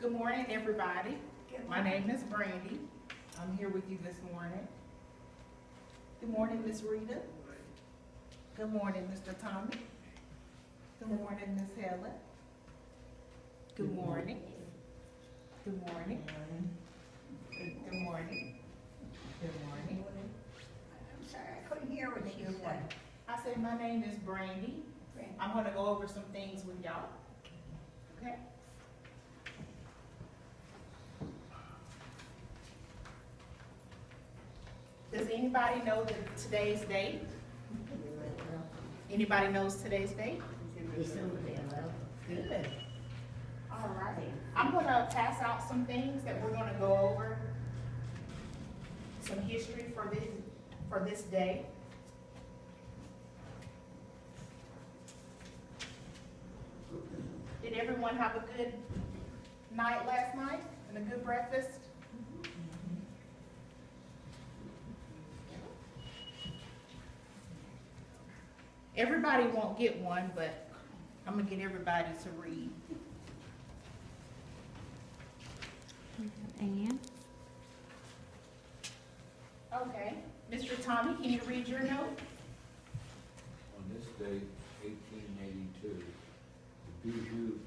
Good morning, everybody. My name is Brandy. I'm here with you this morning. Good morning, Miss Rita. Good morning, Mr. Tommy. Good morning, Miss Helen. Good morning. Good morning. Good morning. Good morning. I'm sorry, I couldn't hear what you said. I said my name is Brandy. I'm going to go over some things with y'all. Okay? Does anybody know today's date? Anybody knows today's date? Good. All right. I'm going to pass out some things that we're going to go over. Some history for this day. Did everyone have a good night last night and a good breakfast? Everybody won't get one, but I'm going to get everybody to read. Ann? Okay. Mr. Tommy, can you read your note? On this date, 1882, the Bijou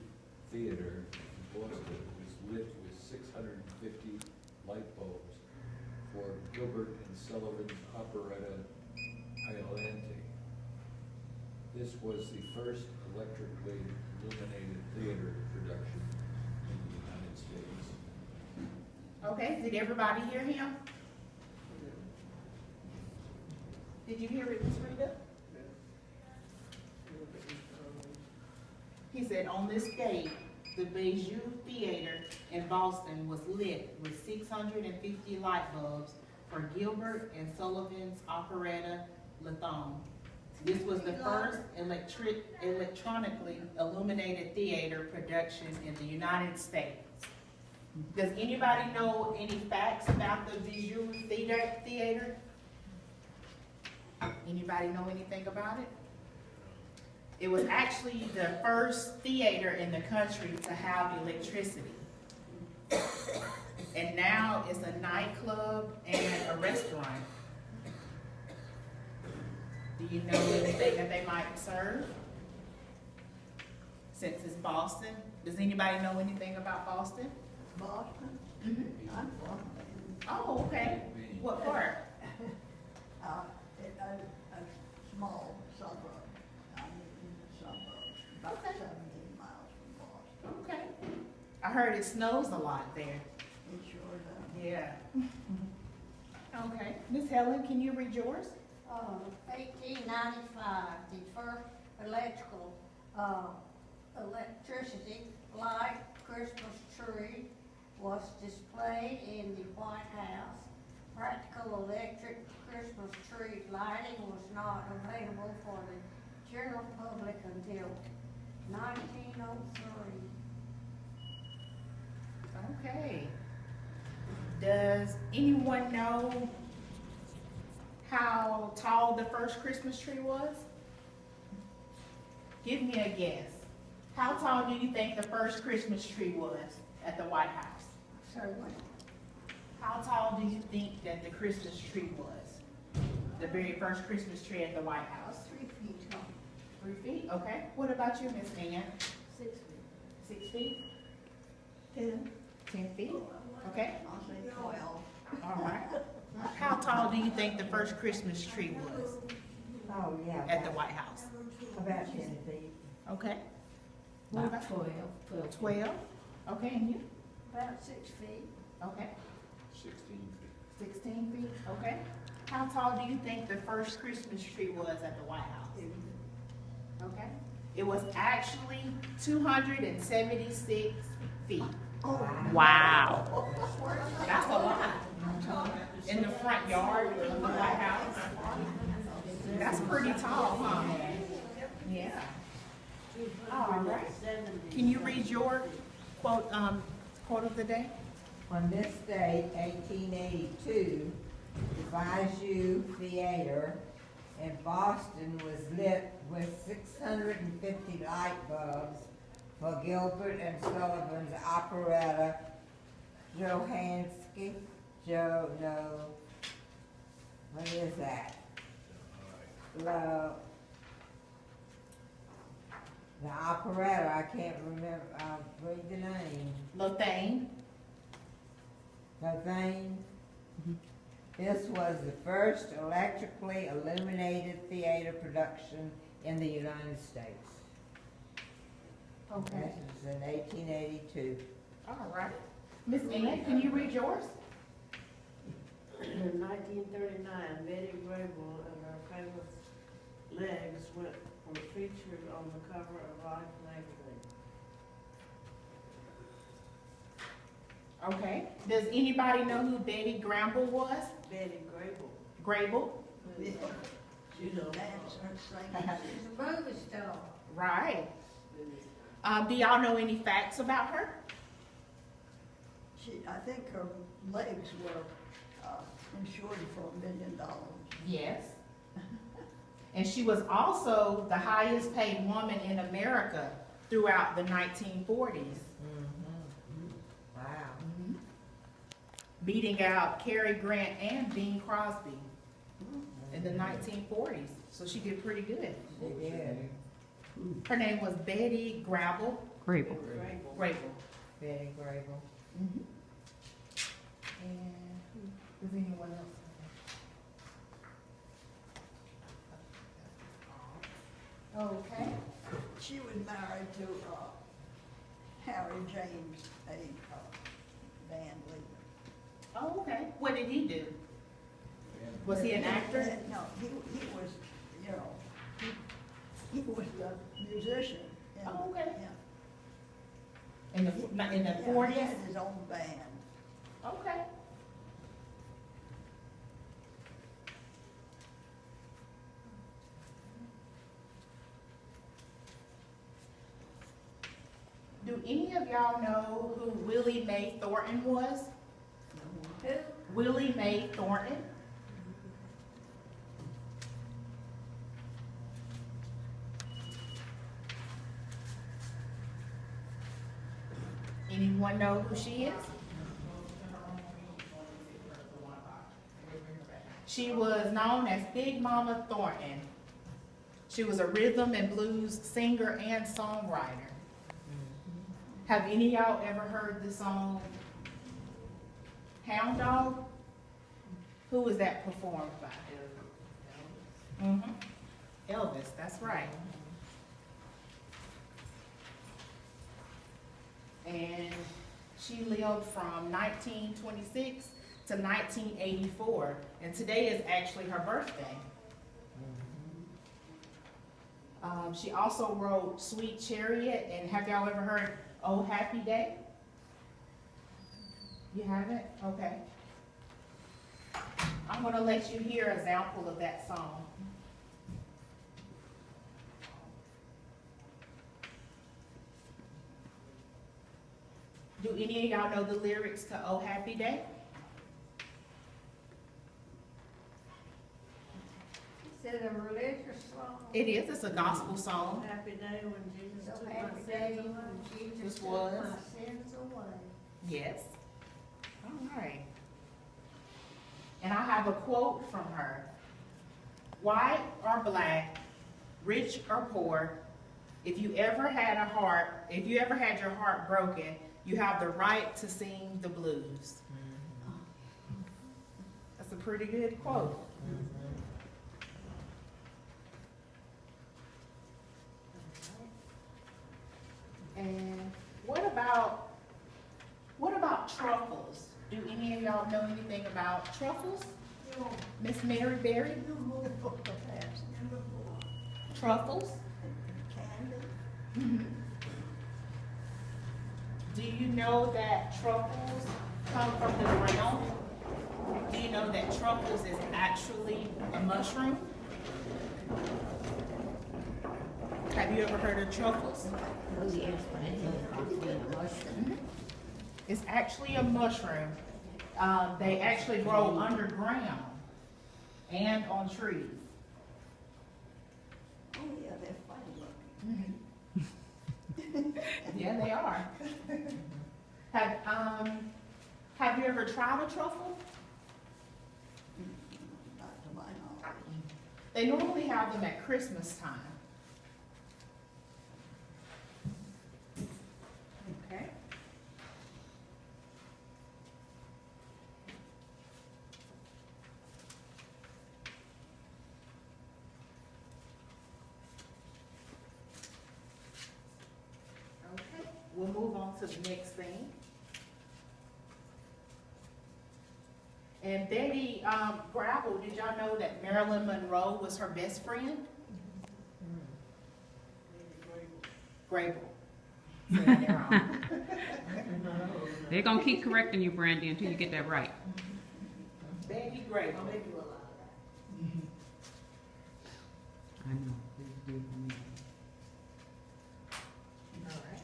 Theater in Boston was lit with 650 light bulbs for Gilbert and Sullivan's operetta Iolante. This was the first electrically illuminated theater production in the United States. Okay. Did everybody hear him? Did you hear it, Ms. Rita? He said, on this date, the Bijou Theater in Boston was lit with 650 light bulbs for Gilbert and Sullivan's operetta Latham. This was the first electronically illuminated theater production in the United States. Does anybody know any facts about the Bijou Theater? Anybody know anything about it? It was actually the first theater in the country to have electricity. And now it's a nightclub and a restaurant. Do you know anything that they might serve? Since it's Boston. Does anybody know anything about Boston? Boston? Mm-hmm. I'm from Oh, okay. What part? a small suburb. I'm in the suburbs, about Okay. 17 miles from Boston. Okay. I heard it snows a lot there. It sure does. Yeah. Okay. Miss Helen, can you read yours? 1895, the first electricity light Christmas tree was displayed in the White House. Practical electric Christmas tree lighting was not available for the general public until 1903. Okay. Does anyone know how tall the first Christmas tree was? Give me a guess. How tall do you think the first Christmas tree was at the White House? Certainly. How tall do you think that the Christmas tree was? The very first Christmas tree at the White House? 3 feet tall. 3 feet? Okay. What about you, Miss Ann? 6 feet. 6 feet? 10. 10 feet? Okay. I'll say 12. All right. How tall do you think the first Christmas tree was Oh, yeah. at the White House? About 10 feet. Okay. What about 12. 12? Okay, and you? About 6 feet. Okay. 16 feet. 16 feet? Okay. How tall do you think the first Christmas tree was at the White House? Okay. It was actually 276 feet. Wow. That's a lot. In the front yard of the White House. That's pretty tall, huh? Yeah. All right. Can you read your quote of the day? On this date, 1882, the Bijou Theater in Boston was lit with 650 light bulbs for Gilbert and Sullivan's operetta Johanski, what is that? The operetta, I can't remember, read the name. Lothane. Lothane. This was the first electrically illuminated theater production in the United States. Okay. This was in 1882. All right. Miss Ann, can you read yours? In 1939, Betty Grable and her famous legs were featured on the cover of Life magazine. Okay. Does anybody know who Betty Gramble was? Betty Grable. Grable? Yeah. You know. Dance and singing. She's a movie star. Right. Do y'all know any facts about her? I think her legs were insured for $1 million. Yes. And she was also the highest paid woman in America throughout the 1940s. Wow. Beating out Cary Grant and Bing Crosby in the 1940s. So she did pretty good. She did. Her name was Betty Grable. Grable. Grable. Betty Grable. And does anyone else? Okay. She was married to Harry James, a band leader. Oh, okay. What did he do? Was he an actor? No, he was, you know, he was the musician. Oh, okay. Yeah. In the Yeah, 40s? he had his own band. Okay. Do any of y'all know who Willie Mae Thornton was? Who? Willie Mae Thornton? Anyone know who she is? She was known as Big Mama Thornton. She was a rhythm and blues singer and songwriter. Have any of y'all ever heard the song Hound Dog? Who was that performed by? Elvis, that's right. And she lived from 1926 to 1984, and today is actually her birthday. She also wrote Sweet Chariot, and have y'all ever heard Oh Happy Day? You haven't? Okay. I'm gonna let you hear a sample of that song. Do any of y'all know the lyrics to Oh Happy Day? Is it a religious song? It is, it's a gospel song. Happy day when Jesus So took happy my day sins away. when Jesus This took was? my sins away. Yes. All right. And I have a quote from her. White or black, rich or poor, if you ever had your heart broken, you have the right to sing the blues. That's a pretty good quote. And what about truffles? Do any of y'all know anything about truffles? Miss Mary Berry? Truffles? Candy. Do you know that truffles come from the ground? Do you know that truffles is actually a mushroom? Have you ever heard of truffles? Oh, yes, but it's a mushroom. It's actually a mushroom. They actually grow underground and on trees. Oh, yeah, they're funny looking. Yeah, they are. Have you ever tried a truffle? Not to my knowledge. They normally have them at Christmas time. Okay. Okay, we'll move on to the next thing. And Betty Gravel, did y'all know that Marilyn Monroe was her best friend? Grable. Saying it wrong. They're gonna keep correcting you, Brandy, until you get that right. Betty Grable. I know. Please do for me. All right.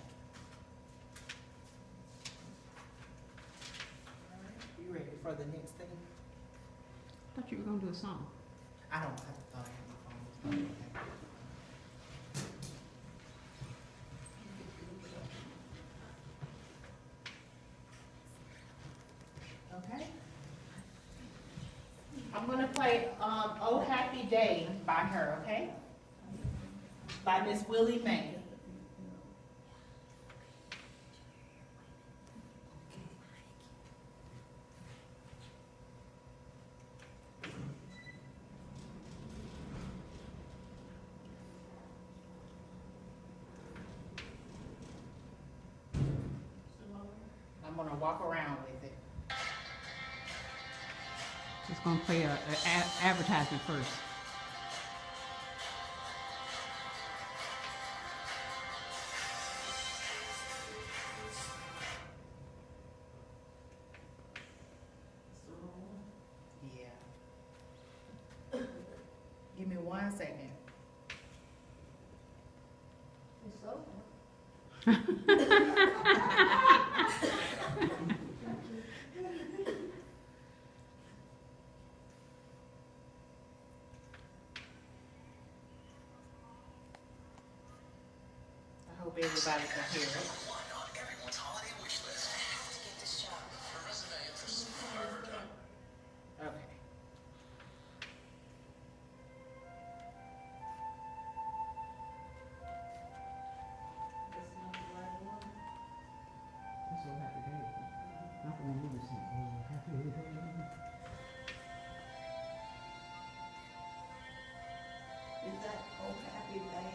All right, you ready for the next thing? I thought you were gonna do a song. I don't, I thought I had my phone. Okay. I'm gonna play, Oh Happy Day by her, okay? By Miss Willie Mae. I'm gonna walk around with it. Just gonna play a advertisement first. Yeah. Give me 1 second. It's over. I hope everybody can hear it. Okay. That's so happy day. Not the one we were singing. Oh, happy day. Is that Oh Happy Day?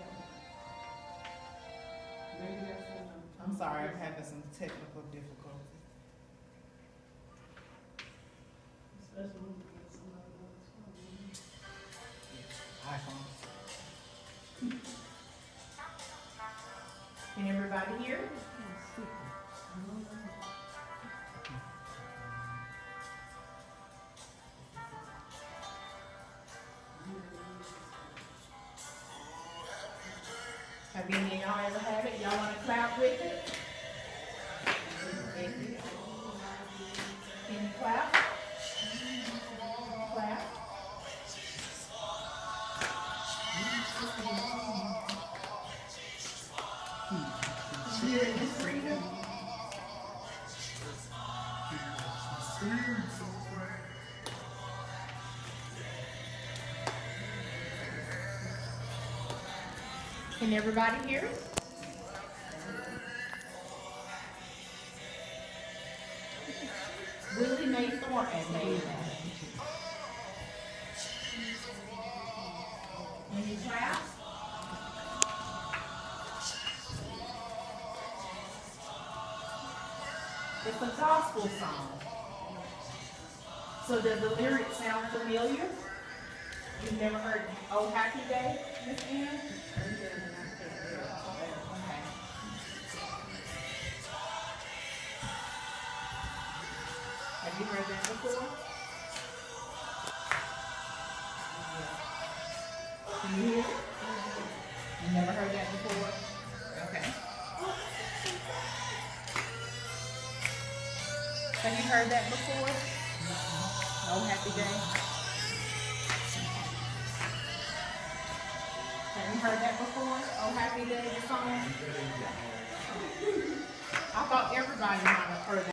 Maybe that's in I'm sorry, I'm having some technical difficulties. Especially when you get somebody else's phone. iPhone. Can everybody hear? Have any of y'all ever had it? Y'all want to clap with it? Can you clap? Clap. Here in this freedom. Can everybody hear it? Willie Mae Thornton made that. Can you clap? It's a gospel song. So does the lyrics sound familiar? You've never heard Oh Happy Day, Miss Ann? Okay. Have you heard that before? Can you hear it? You never heard that before? Okay. Have you heard that before? Oh Happy Day? Have you heard that before? Oh Happy Day, the song? I thought everybody might have heard that.